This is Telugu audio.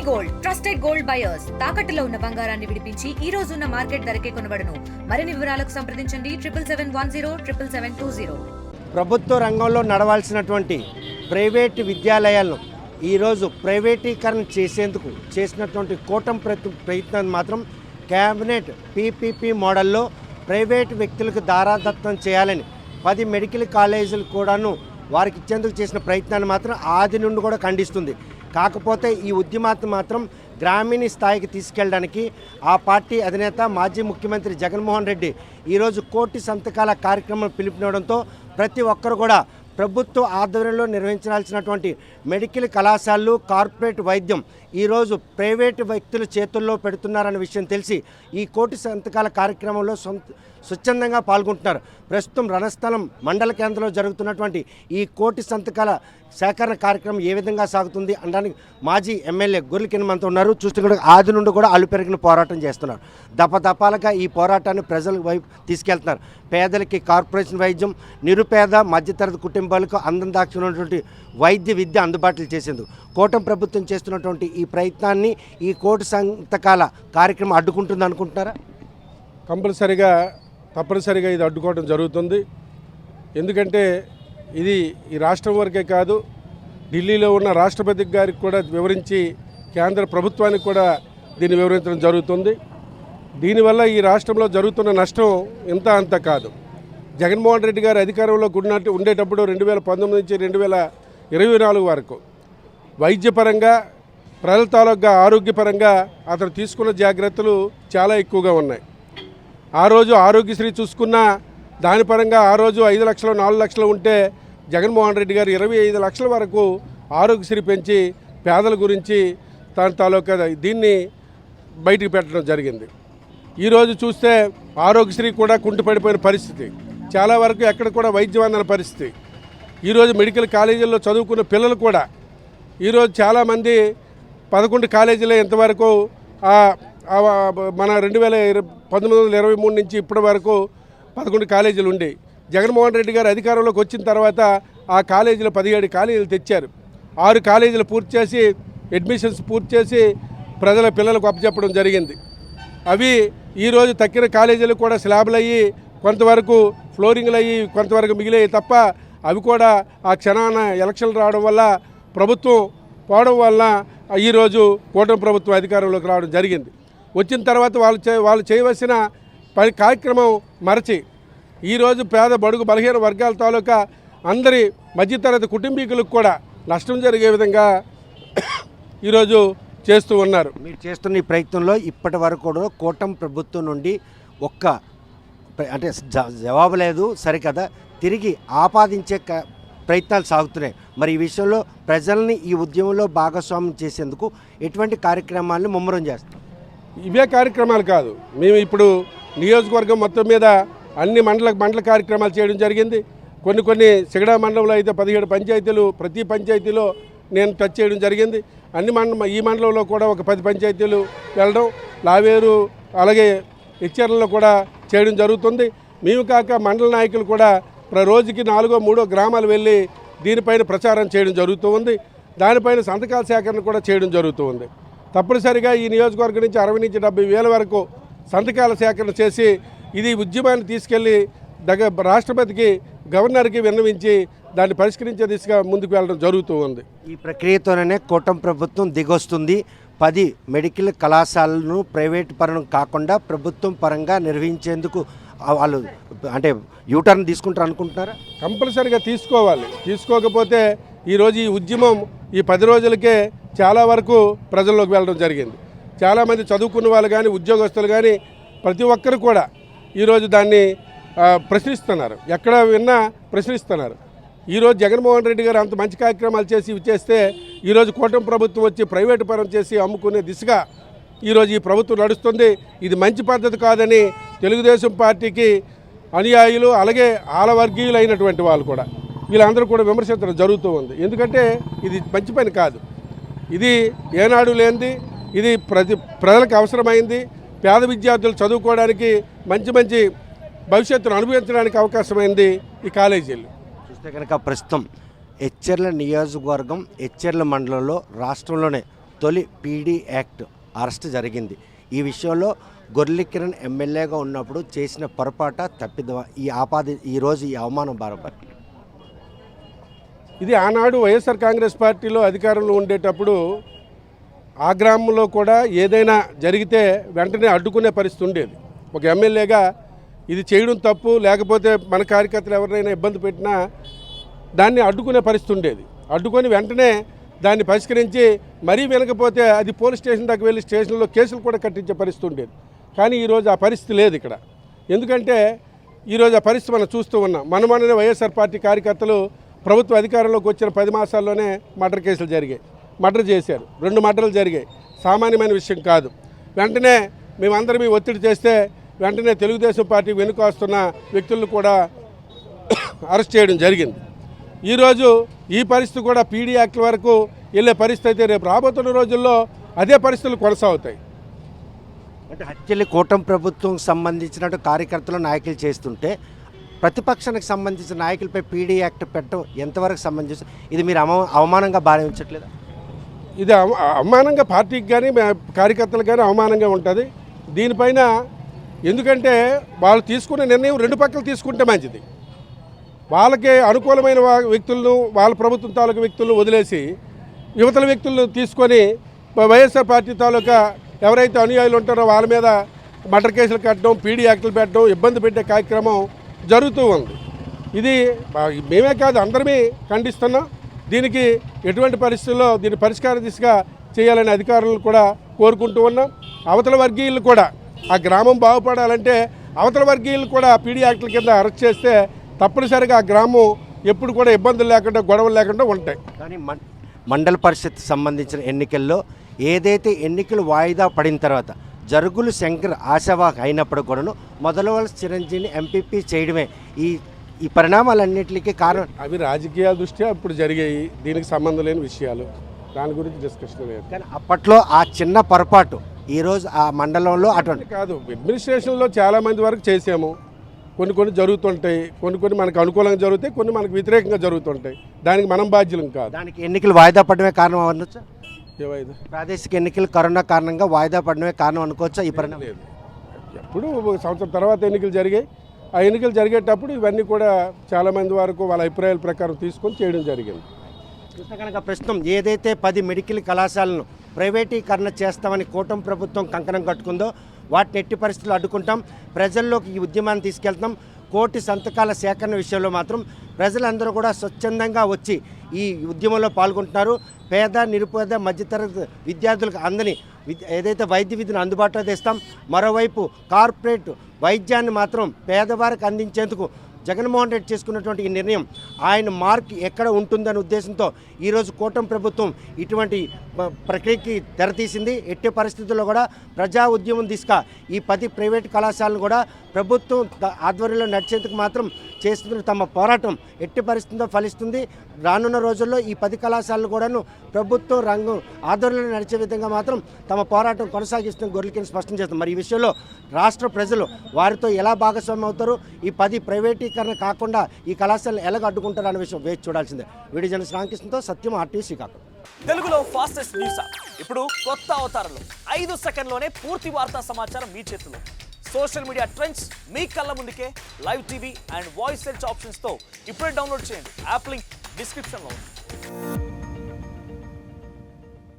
గోల్డ్ ట్రస్టెడ్ గోల్డ్ బయర్స్ తాకట్టులో ఉన్న బంగారాన్ని విడిపించి ఈ రోజు ఉన్న మార్కెట్ ధరకే కొనబడును. మరిన్ని వివరాలకు సంప్రదించండి 77107720. ప్రభుత్వ రంగంలో నడవాల్సినటువంటి ప్రైవేటు విద్యాలయాలను ఈరోజు ప్రైవేటీకరణ చేసేందుకు చేసినటువంటి కూటమి ప్రయత్నాన్ని మాత్రం క్యాబినెట్ పీపీపీ మోడల్లో ప్రైవేటు వ్యక్తులకు దారాదత్తం చేయాలని 10 మెడికల్ కాలేజీలు కూడాను వారికి ఇచ్చేందుకు చేసిన ప్రయత్నాన్ని మాత్రం ఆది నుండి కూడా ఖండిస్తుంది. కాకపోతే ఈ ఉద్యమాన్ని మాత్రం గ్రామీణ స్థాయికి తీసుకెళ్ళడానికి ఆ పార్టీ అధినేత మాజీ ముఖ్యమంత్రి జగన్మోహన్ రెడ్డి ఈరోజు 1 కోటి సంతకాల కార్యక్రమం పిలుపునివ్వడంతో ప్రతి ఒక్కరు కూడా ప్రభుత్వ ఆధ్వర్యంలో నిర్వహించాల్సినటువంటి మెడికల్ కళాశాలలు కార్పొరేట్ వైద్యం ఈరోజు ప్రైవేటు వ్యక్తుల చేతుల్లో పెడుతున్నారన్న విషయం తెలిసి ఈ 1 కోటి సంతకాల కార్యక్రమంలో స్వచ్ఛందంగా పాల్గొంటున్నారు. ప్రస్తుతం రణస్థలం మండల కేంద్రంలో జరుగుతున్నటువంటి ఈ 1 కోటి సంతకాల సేకరణ కార్యక్రమం ఏ విధంగా సాగుతుంది అనడానికి మాజీ ఎమ్మెల్యే గొర్రెకిన్ మనతో ఉన్నారు. చూస్తే ఆది నుండి కూడా అలుపెరిగిన పోరాటం చేస్తున్నారు. దపదపాలుగా ఈ పోరాటాన్ని ప్రజల వైపు తీసుకెళ్తున్నారు. పేదలకి కార్పొరేషన్ వైద్యం, నిరుపేద మధ్యతరగతి కుటుంబాలకు అందం దాచుకున్నటువంటి వైద్య విద్య అందుబాటులో చేసేందుకు కూటమి ప్రభుత్వం చేస్తున్నటువంటి ఈ ప్రయత్నాన్ని ఈ 1 కోటి సంతకాల కార్యక్రమం అడ్డుకుంటుంది అనుకుంటున్నారా? తప్పనిసరిగా ఇది అడ్డుకోవడం జరుగుతుంది. ఎందుకంటే ఇది ఈ రాష్ట్రం వరకే కాదు, ఢిల్లీలో ఉన్న రాష్ట్రపతి గారికి కూడా వివరించి కేంద్ర ప్రభుత్వానికి కూడా దీన్ని వివరించడం జరుగుతుంది. దీనివల్ల ఈ రాష్ట్రంలో జరుగుతున్న నష్టం ఇంత అంత కాదు. జగన్మోహన్ రెడ్డి గారు అధికారంలో ఉండేటప్పుడు 2019 నుంచి 2024 వరకు వైద్యపరంగా ప్రజల తాలూకా ఆరోగ్యపరంగా అతను తీసుకున్న జాగ్రత్తలు చాలా ఎక్కువగా ఉన్నాయి. ఆ రోజు ఆరోగ్యశ్రీ చూసుకున్నా దాని పరంగా ఆ రోజు 5 లక్షలు 4 లక్షలు ఉంటే జగన్మోహన్ రెడ్డి గారు 25 లక్షల వరకు ఆరోగ్యశ్రీ పెంచి పేదల గురించి దాని తాలూకా దీన్ని బయటికి పెట్టడం జరిగింది. ఈరోజు చూస్తే ఆరోగ్యశ్రీ కూడా కుంటుపడిపోయిన పరిస్థితి, చాలా వరకు ఎక్కడ కూడా వైద్యం అందని పరిస్థితి. ఈరోజు మెడికల్ కాలేజీల్లో చదువుకున్న పిల్లలు కూడా ఈరోజు చాలామంది 11 కాలేజీలో ఇంతవరకు మన 1923 నుంచి ఇప్పటి వరకు 11 కాలేజీలు ఉండి జగన్మోహన్ రెడ్డి గారు అధికారంలోకి వచ్చిన తర్వాత ఆ కాలేజీలో 17 కాలేజీలు తెచ్చారు. 6 కాలేజీలు పూర్తి చేసి అడ్మిషన్స్ పూర్తి చేసి ప్రజల పిల్లలకు అప్పచెప్పడం జరిగింది. అవి ఈరోజు తక్కిన కాలేజీలు కూడా స్లాబ్లు అయ్యి కొంతవరకు ఫ్లోరింగ్లు అయ్యి కొంతవరకు మిగిలాయి తప్ప అవి కూడా ఆ క్షణాన ఎలక్షన్లు రావడం వల్ల ప్రభుత్వం పోవడం వల్ల ఈరోజు కూటమి ప్రభుత్వం అధికారంలోకి రావడం జరిగింది. వచ్చిన తర్వాత వాళ్ళు చేయవలసిన కార్యక్రమం మరచి ఈరోజు పేద బడుగు బలహీన వర్గాల తాలూకా అందరి మధ్యతరగతి కుటుంబీకులకు కూడా నష్టం జరిగే విధంగా ఈరోజు చేస్తూ ఉన్నారు. మీరు చేస్తున్న ఈ ప్రయత్నంలో ఇప్పటి వరకు కూడా కూటమి ప్రభుత్వం నుండి అంటే జవాబు లేదు సరికదా, తిరిగి ఆపాదించే ప్రయత్నాలు సాగుతున్నాయి. మరి ఈ విషయంలో ప్రజల్ని ఈ ఉద్యమంలో భాగస్వామ్యం చేసేందుకు ఎటువంటి కార్యక్రమాలను ముమ్మరం చేస్తాం? ఇవే కార్యక్రమాలు కాదు, మేము ఇప్పుడు నియోజకవర్గం మొత్తం మీద అన్ని మండల కార్యక్రమాలు చేయడం జరిగింది. కొన్ని సిగడా మండలంలో అయితే 17 పంచాయతీలు, ప్రతి పంచాయతీలో నేను టచ్ చేయడం జరిగింది. ఈ మండలంలో కూడా ఒక 10 పంచాయతీలు వెళ్ళడం, లావేరు అలాగే హెచ్చర్లలో కూడా చేయడం జరుగుతుంది. మేము కాక మండల నాయకులు కూడా రోజుకి 4-3 గ్రామాలు వెళ్ళి దీనిపైన ప్రచారం చేయడం జరుగుతూ ఉంది. దానిపైన సంతకాల సేకరణ కూడా చేయడం జరుగుతూ ఉంది. తప్పనిసరిగా ఈ నియోజకవర్గం నుంచి 60 నుంచి 70 వేల వరకు సంతకాల సేకరణ చేసి ఇది ఉద్యమాన్ని తీసుకెళ్లి రాష్ట్రపతికి గవర్నర్కి విన్నవించి దాన్ని పరిష్కరించే దిశగా ముందుకు వెళ్ళడం జరుగుతూ ఉంది. ఈ ప్రక్రియతోనే కూటమి ప్రభుత్వం దిగొస్తుంది. 10 మెడికల్ కళాశాలను ప్రైవేటు పరం కాకుండా ప్రభుత్వం పరంగా నిర్వహించేందుకు వాళ్ళు అంటే యూటర్న్ తీసుకుంటారు అనుకుంటున్నారా? కంపల్సరీగా తీసుకోవాలి. తీసుకోకపోతే ఈరోజు ఈ ఉద్యమం ఈ 10 రోజులకే చాలా వరకు ప్రజల్లోకి వెళ్ళడం జరిగింది. చాలామంది చదువుకున్న వాళ్ళు కానీ ఉద్యోగస్తులు కానీ ప్రతి ఒక్కరు కూడా ఈరోజు దాన్ని ప్రశ్నిస్తున్నారు. ఎక్కడ విన్నా ప్రశ్నిస్తున్నారు. ఈరోజు జగన్మోహన్ రెడ్డి గారు అంత మంచి కార్యక్రమాలు చేసి చేస్తే ఈరోజు కూటమి ప్రభుత్వం వచ్చి ప్రైవేటు పరం చేసి అమ్ముకునే దిశగా ఈరోజు ఈ ప్రభుత్వం నడుస్తుంది. ఇది మంచి పద్ధతి కాదని తెలుగుదేశం పార్టీకి అనుయాయులు అలాగే ఆలవర్గీయులు అయినటువంటి వాళ్ళు కూడా వీళ్ళందరూ కూడా విమర్శించడం జరుగుతూ ఉంది. ఎందుకంటే ఇది మంచి పని కాదు, ఇది ఏనాడు లేనిది, ఇది ప్రజలకు అవసరమైంది. పేద విద్యార్థులు చదువుకోవడానికి మంచి భవిష్యత్తును అనుభవించడానికి అవకాశమైంది ఈ కాలేజీలు. చూస్తే కనుక ప్రస్తుతం ఎచ్చెర్ల నియోజకవర్గం ఎచ్చెర్ల మండలంలో రాష్ట్రంలోనే తొలి పీడీ యాక్ట్ అరెస్ట్ జరిగింది. ఈ విషయంలో గొర్లికిరణ్ ఎమ్మెల్యేగా ఉన్నప్పుడు చేసిన పొరపాట తప్పిదమా ఈరోజు ఈ అవమానం బారపడి ఇది ఆనాడు వైఎస్ఆర్ కాంగ్రెస్ పార్టీలో అధికారంలో ఉండేటప్పుడు ఆ గ్రామంలో కూడా ఏదైనా జరిగితే వెంటనే అడ్డుకునే పరిస్థితి ఉండేది. ఒక ఎమ్మెల్యేగా ఇది చేయడం తప్పు, లేకపోతే మన కార్యకర్తలు ఎవరైనా ఇబ్బంది పెట్టినా దాన్ని అడ్డుకునే పరిస్థితి ఉండేది. అడ్డుకొని వెంటనే దాన్ని పరిష్కరించి మరీ వినకపోతే అది పోలీస్ స్టేషన్ దాకా వెళ్ళి స్టేషన్లో కేసులు కూడా కట్టించే పరిస్థితి ఉండేది. కానీ ఈరోజు ఆ పరిస్థితి లేదు ఇక్కడ. ఎందుకంటే ఈరోజు ఆ పరిస్థితి మనం చూస్తూ ఉన్నాం. మనమనే వైఎస్ఆర్ పార్టీ కార్యకర్తలు ప్రభుత్వ అధికారంలోకి వచ్చిన 10 మాసాల్లోనే మర్డర్ కేసులు జరిగాయి. మర్డర్ చేశారు, 2 మర్డర్లు జరిగాయి. సామాన్యమైన విషయం కాదు. వెంటనే మేమందరం ఒత్తిడి చేస్తే వెంటనే తెలుగుదేశం పార్టీ వెనుక వస్తున్న వ్యక్తులను కూడా అరెస్ట్ చేయడం జరిగింది. ఈరోజు ఈ పరిస్థితి కూడా పీడీ యాక్ట్ వరకు వెళ్ళే పరిస్థితి అయితే రేపు రాబోతున్న రోజుల్లో అదే పరిస్థితులు కొనసాగుతాయి. అంటే హత్యలు కూటమి ప్రభుత్వం సంబంధించినట్టు కార్యకర్తలు నాయకులు చేస్తుంటే ప్రతిపక్షానికి సంబంధించిన నాయకులపై పీడీ యాక్ట్ పెట్టడం ఎంతవరకు సంబంధించి ఇది మీరు అవమానంగా భావించట్లేదా? ఇది అవమానంగా పార్టీకి కానీ కార్యకర్తలకు కానీ అవమానంగా ఉంటుంది. దీనిపైన ఎందుకంటే వాళ్ళు తీసుకునే నిర్ణయం 2 పక్కలు తీసుకుంటే మంచిది. వాళ్ళకి అనుకూలమైన వ్యక్తులను, వాళ్ళ ప్రభుత్వం తాలూకా వ్యక్తులను వదిలేసి యువతల వ్యక్తులను తీసుకొని వైఎస్ఆర్ పార్టీ తాలూకా ఎవరైతే అనుయాయులు ఉంటారో వాళ్ళ మీద మర్డర్ కేసులు కట్టడం, పీడీ యాక్టులు పెట్టడం, ఇబ్బంది పెట్టే కార్యక్రమం జరుగుతూ ఉంది. ఇది మేమే కాదు, అందరమే ఖండిస్తున్నాం. దీనికి ఎటువంటి పరిస్థితుల్లో దీన్ని పరిష్కార దిశగా చేయాలని అధికారులను కూడా కోరుకుంటూ ఉన్నాం. అవతల వర్గీయులు కూడా ఆ గ్రామం బాగుపడాలంటే అవతల వర్గీయులు కూడా పీడీ యాక్టుల కింద అరెస్ట్ చేస్తే తప్పనిసరిగా ఆ గ్రామం ఎప్పుడు కూడా ఇబ్బందులు లేకుండా, గొడవలు లేకుండా ఉంటాయి. కానీ మండల పరిషత్ సంబంధించిన ఎన్నికల్లో ఏదైతే ఎన్నికలు వాయిదా పడిన తర్వాత జరుగులు శంకర్ ఆశావాహ్ అయినప్పుడు కూడాను మొదలవలస చిరంజీవిని ఎంపీపీ చేయడమే ఈ పరిణామాలన్నింటికి కారణం. అవి రాజకీయాల దృష్ట్యా ఇప్పుడు జరిగాయి, దీనికి సంబంధం లేని విషయాలు, దాని గురించి డిస్కషన్ లేదు. కానీ అప్పట్లో ఆ చిన్న పొరపాటు ఈరోజు ఆ మండలంలో అటువంటి కాదు. అడ్మినిస్ట్రేషన్లో చాలామంది వరకు చేసాము. కొన్ని జరుగుతుంటాయి, కొన్ని మనకు అనుకూలంగా జరుగుతాయి, కొన్ని మనకు వ్యతిరేకంగా జరుగుతుంటాయి. దానికి మనం బాధ్యులం కాదు. దానికి ఎన్నికలు వాయిదా పడమే కారణం అనొచ్చా? ఏవైనా ప్రాదేశిక ఎన్నికలు కరోనా కారణంగా వాయిదా పడమే కారణం అనుకోవచ్చా? ఈ పరిణామం లేదు. ఎప్పుడు 1 సంవత్సరం తర్వాత ఎన్నికలు జరిగాయి. ఆ ఎన్నికలు జరిగేటప్పుడు ఇవన్నీ కూడా చాలామంది వరకు వాళ్ళ అభిప్రాయాల ప్రకారం తీసుకొని చేయడం జరిగింది. చూస్తే కనుక ప్రస్తుతం ఏదైతే 10 మెడికల్ కళాశాలను ప్రైవేటీకరణ చేస్తామని కూటమి ప్రభుత్వం కంకణం కట్టుకుందో వాటిని ఎట్టి పరిస్థితులు అడ్డుకుంటాం, ప్రజల్లోకి ఈ ఉద్యమాన్ని తీసుకెళ్తాం. 1 కోటి సంతకాల సేకరణ విషయంలో మాత్రం ప్రజలందరూ కూడా స్వచ్ఛందంగా వచ్చి ఈ ఉద్యమంలో పాల్గొంటున్నారు. పేద, నిరుపేద, మధ్యతరగతి విద్యార్థులకు అందని ఏదైతే వైద్య విధిని అందుబాటులో తెస్తాం, మరోవైపు కార్పొరేట్ వైద్యాన్ని మాత్రం పేదవారికి అందించేందుకు జగన్మోహన్ రెడ్డి చేసుకున్నటువంటి ఈ నిర్ణయం ఆయన మార్క్ ఎక్కడ ఉంటుందనే ఉద్దేశంతో ఈరోజు కూటమి ప్రభుత్వం ఇటువంటి ప్రక్రియకి తెరతీసింది. ఎట్టి పరిస్థితుల్లో కూడా ప్రజా ఉద్యమం దిశగా ఈ 10 ప్రైవేట్ కళాశాలను కూడా ప్రభుత్వం ఆధ్వర్యంలో నడిచేందుకు మాత్రం చేస్తున్న తమ పోరాటం ఎట్టి పరిస్థితుల్లో ఫలిస్తుంది. రానున్న రోజుల్లో ఈ 10 కళాశాలను కూడాను ప్రభుత్వం రంగం ఆధ్వర్యంలో నడిచే విధంగా మాత్రం తమ పోరాటం కొనసాగిస్తున్న గొర్రెలకిని స్పష్టం చేస్తాం. మరి ఈ విషయంలో రాష్ట్ర ప్రజలు వారితో ఎలా భాగస్వామ్యం అవుతారు, ఈ 10 ప్రైవేటీకరణ కాకుండా ఈ కళాశాలను ఎలాగ అడ్డుకుంటారు అనే విషయం వేచి చూడాల్సిందే. వీడియో జర్నలిస్ట్ రామకృష్ణతో సత్యం, RTV శ్రీకాకుళం. తెలుగులో ఫాస్టెస్ట్ న్యూస్ ఇప్పుడు కొత్త అవతారంలో 5 సెకండ్లోనే పూర్తి వార్తా సమాచారం మీ చేతిలో. సోషల్ మీడియా ట్రెండ్స్ మీ కళ్ళ ముందుకే live TV and voice search options తో ఇప్పుడే డౌన్లోడ్ చేయండి. యాప్ లింక్ డిస్క్రిప్షన్లో ఉంది.